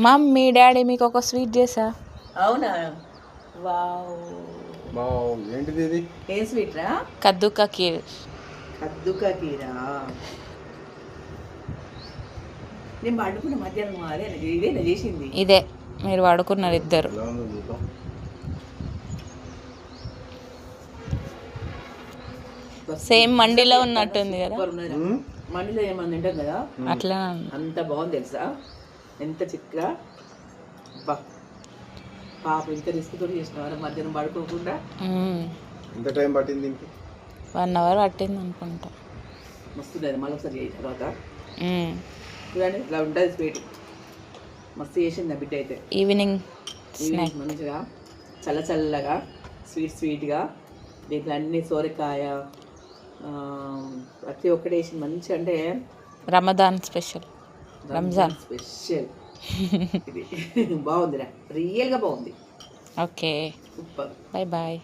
Mummy daddy మీకు ఒక sweet చేసా. అవునా? వావ్, ఏంటిది ఇది? ఏం స్వీట్ రా? కద్దుకా కీర్. కద్దుకా కీరా? నేను పండుకున్న మధ్యాహ్నం అదే ఇదేనా చేసింది? ఇదే మీరు వాడుకున్నారు ఇద్దరు. ఎలా ఉందో చూద్దాం. సేమ్ మండిలో ఉన్నట్టుంది కదా. సూపర్ ఉన్నదిరా. మండిలో ఏమన్నా తింటాం కదా, అట్లా అంత బాగుంది తెలుసా, ఎంత చిక్కగా. బా పాప ఇంత రిస్క్ తోటి చేసినవారు మధ్యాహ్నం పడుకోకుండా. ఎంత టైం పట్టింది దీనికి? 1 hour పట్టింది అనుకుంటా. మస్తుండేది. మళ్ళీ ఒకసారి చేసిన తర్వాత చూడండి ఇట్లా ఉంటుంది స్వీట్. మస్తు చేసింది ఆ బిడ్డ అయితే. ఈవినింగ్ ఈవినింగ్ మంచిగా చల్ల చల్లగా స్వీట్ స్వీట్గా దీంట్లో అన్ని సోరకాయ ప్రతి ఒక్కటి వేసింది మంచిగా. అంటే రమదాన్ స్పెషల్, రంజాన్ స్పెషల్ ఇది. బాగుందిరా, రియల్గా బాగుంది. Okay, super. Bye bye.